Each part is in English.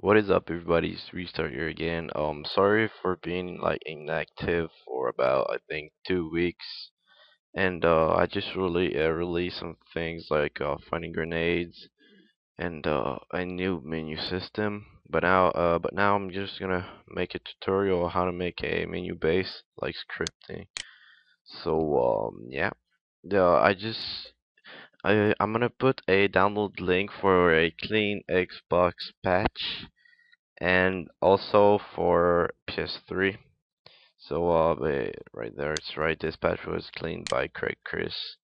What is up, everybody? It's Restart here again. Sorry for being like inactive for about I think 2 weeks, and I just really released some things like finding grenades and a new menu system. But now I'm just gonna make a tutorial on how to make a menu base like scripting. So yeah, I'm gonna put a download link for a clean Xbox patch and also for PS3. So right there, it's right. This patch was cleaned by Craig Chris,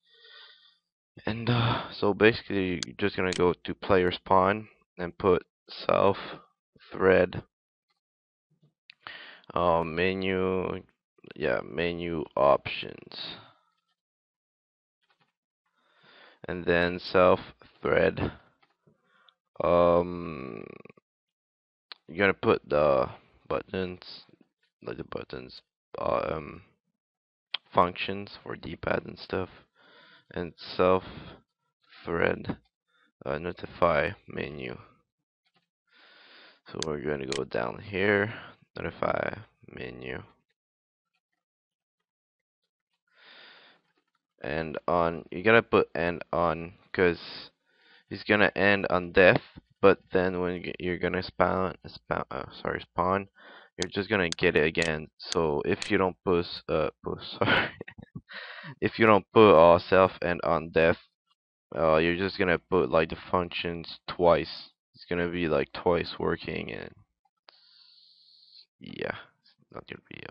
and so basically, you're just gonna go to player spawn and put self thread menu, yeah, menu options, and then self thread. Um, you're gonna put the buttons, like the buttons, um, functions for D-pad and stuff, and self thread notify menu. So we're going to go down here, notify menu, and on. You gotta put end on because it's gonna end on death. But then when you're gonna spawn, you're just gonna get it again. So if you don't sorry, if you don't put self end on death, you're just gonna put like the functions twice. It's gonna be like twice working, and yeah, it's not gonna be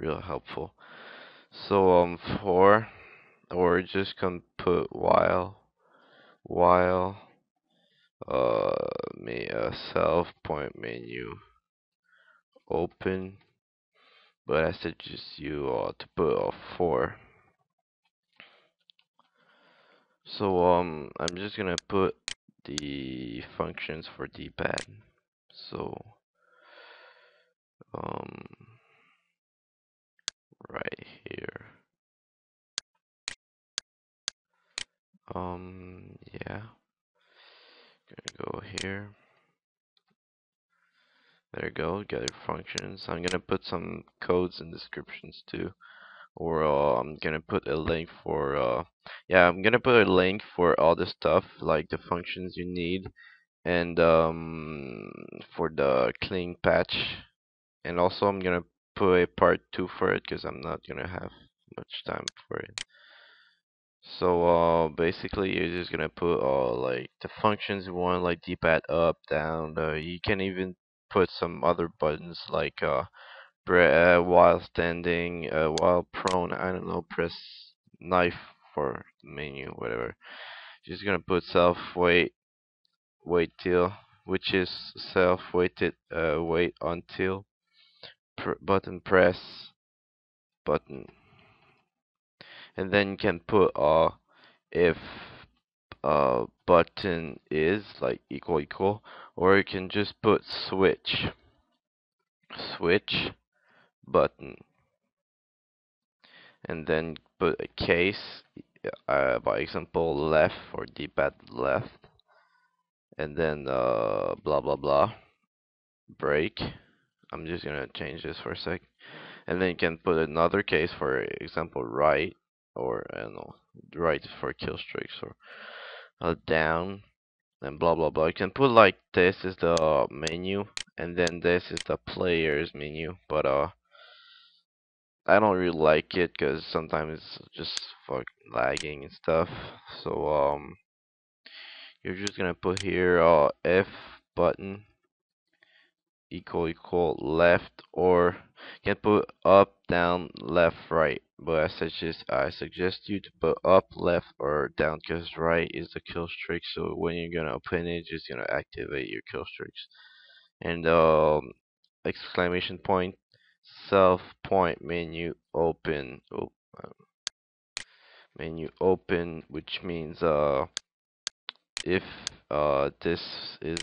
real helpful. So for or just can put while me self point menu open, but I suggest you to put for. So I'm just gonna put the functions for D-pad. So um right here. Yeah, gonna go here. There you go, gather functions. I'm gonna put some codes and descriptions too. Or I'm gonna put a link for yeah, I'm gonna put a link for all the stuff like the functions you need, and for the clean patch, and also I'm gonna put a part 2 for it because I'm not gonna have much time for it. So basically you're just gonna put like the functions you want, like D-pad up, down. You can even put some other buttons like while standing, while prone. I don't know, press knife for menu, whatever. Just gonna put self wait till, which is self waited wait until button press button, and then you can put if button is like equal, or you can just put switch button, and then put a case, by example left for D-pad left, and then blah blah blah break. I'm just gonna change this for a sec, and then you can put another case, for example right, or I don't know, right for kill streaks, or down, and blah blah blah. You can put like this is the menu, and then this is the players menu, but I don't really like it because sometimes it's just fuck lagging and stuff. So you're just gonna put here F button equal left, or you can put up, down, left, right. But I suggest you to put up, left, or down, because right is the kill streak. So when you're gonna open it, just gonna activate your kill streaks. And exclamation point self point menu open. Menu open, which means if this is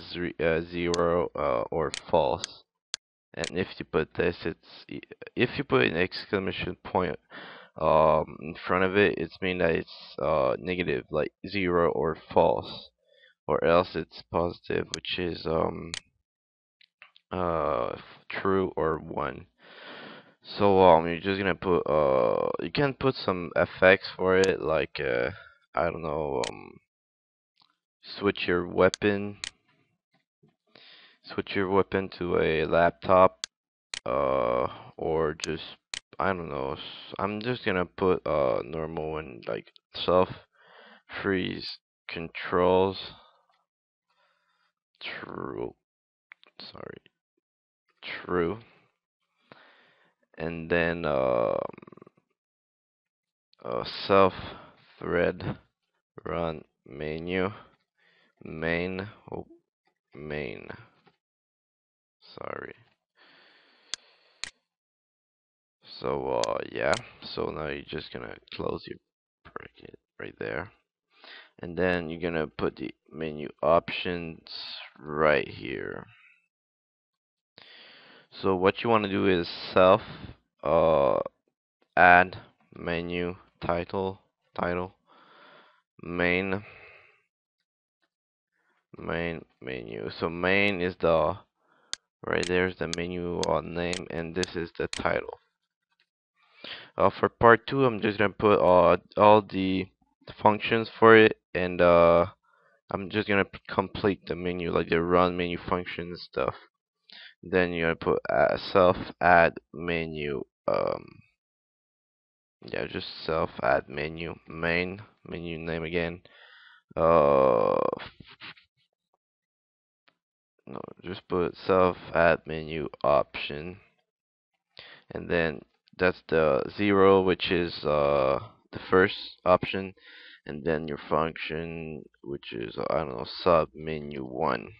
0 or false, and if you put this, if you put an exclamation point in front of it, it's mean that it's negative, like 0 or false, or else it's positive, which is true or 1. So you're just gonna put you can put some effects for it, like I don't know, switch your weapon to a laptop, uh or just, I don't know, I'm just gonna put normal and like self freeze controls true, sorry, true, and then self thread run menu main, oh, main, sorry. So yeah, so now you're just gonna close your bracket right there, and then you're gonna put the menu options right here. So what you want to do is self uh add menu title main menu. So main is the, right there's the menu name, and this is the title. For part 2, I'm just gonna put all the functions for it, and I'm just gonna complete the menu, like the run menu function and stuff. Then you're gonna put self add menu, yeah, just self add menu main menu name again. Uh, no, just put self add menu option, and then that's the 0, which is the first option, and then your function, which is I don't know, sub menu 1.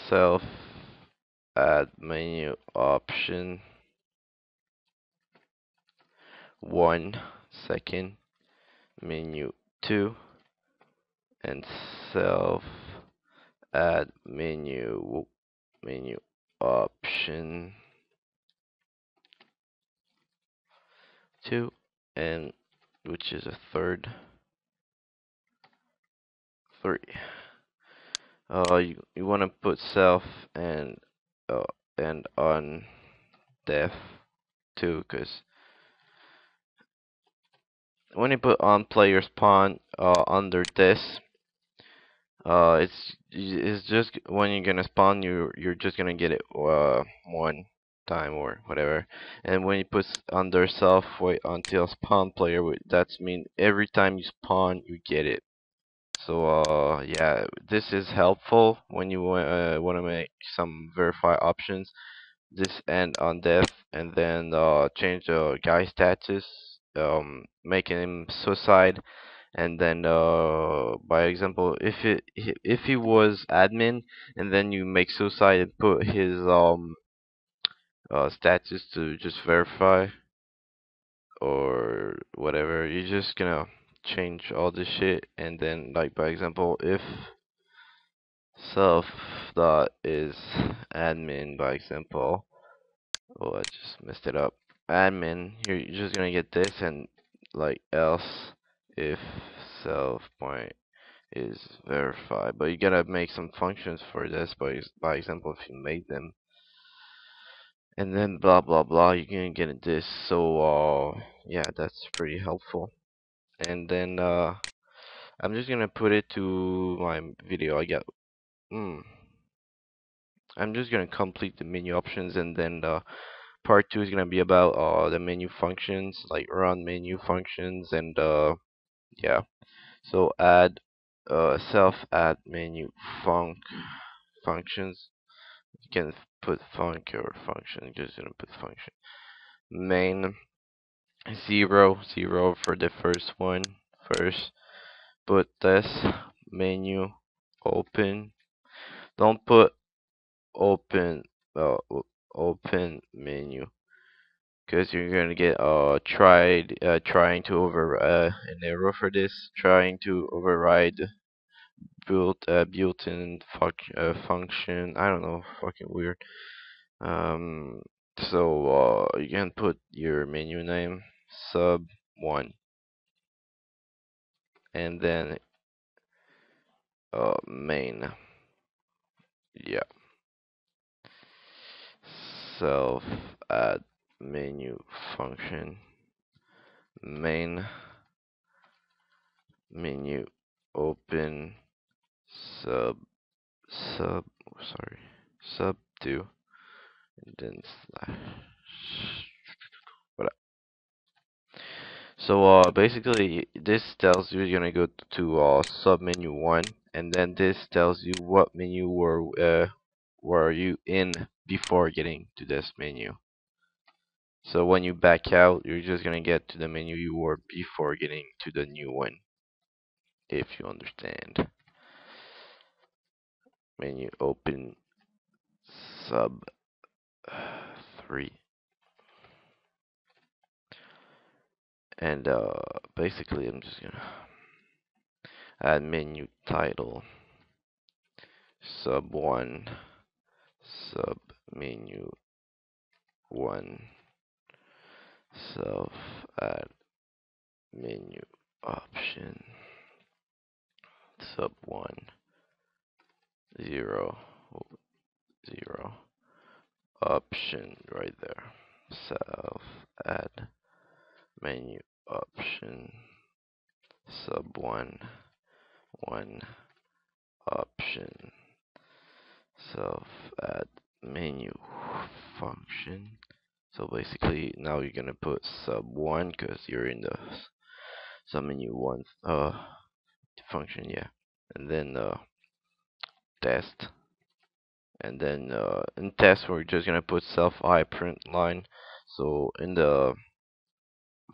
Self add menu option 1 second menu 2, and self add menu option 2, and which is a third 3. You want to put self and uh, on def too, because when you put on player spawn under this, it's just when you're gonna spawn, you're just gonna get it one time or whatever. And when you put under self wait until spawn player, that's mean every time you spawn you get it. So yeah, this is helpful when you want to make some verify options. This end on death, and then change the guy status, making him suicide, and then by example, if he was admin, and then you make suicide and put his status to just verify or whatever, you're just gonna change all this shit, and then like by example, if self dot is admin, by example, oh, I just messed it up. Admin, you're just gonna get this, and like else if self point is verified. But you gotta make some functions for this, by example, if you make them, and then blah blah blah, you're gonna get this. So yeah, that's pretty helpful. And then I'm just gonna put it to my video. I'm just gonna complete the menu options, and then part 2 is gonna be about the menu functions, like run menu functions, and yeah. So add self add menu functions. You can put func or function. Just gonna put function. Main 0 for the first one. First, put this menu open. Don't put open open menu, because you're gonna get trying to over an error for this, trying to override built-in function. I don't know, fucking weird. Um, so you can put your menu name sub 1, and then main. Yeah. Self add menu function main menu open sub sub sorry sub 2 and then slash what. So basically this tells you you're gonna go to sub menu 1, and then this tells you what menu were you in before getting to this menu. So when you back out, you're just gonna get to the menu you were before getting to the new one, if you understand. Menu open sub 3, and basically I'm just gonna add menu title sub 1 sub menu 1 self add menu option sub 1 0 0 option right there. Self add menu option sub 1 1 option self add menu function. So basically now you're gonna put sub 1 because you're in the sub menu 1 function, yeah, and then test, and then in test we're just gonna put self I print line. So in the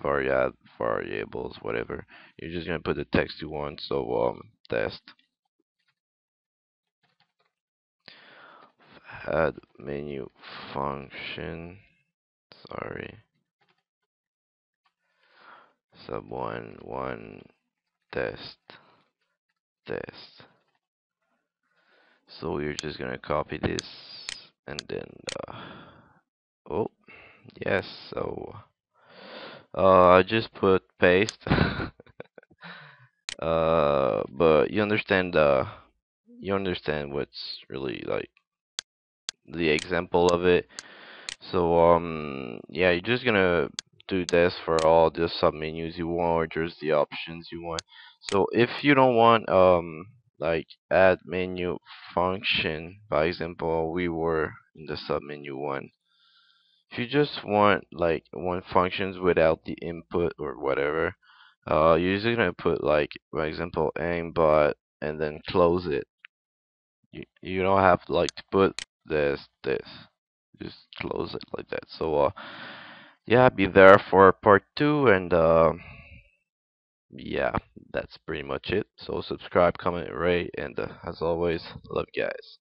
variables whatever, you're just gonna put the text you want. So test add menu function, sorry, sub 1 1 test test. So we're just gonna copy this, and then oh yes, so I just put paste. But you understand what's really like the example of it. So yeah, you're just gonna do this for all the submenus you want, or just the options you want. So if you don't want like add menu function, by example, we were in the submenu 1. If you just want like one functions without the input or whatever, you're just gonna put like, for example, aimbot and then close it. You don't have to like to put this. Just close it like that. So yeah, be there for part 2, and yeah, that's pretty much it. So subscribe, comment, rate, and as always, love you guys.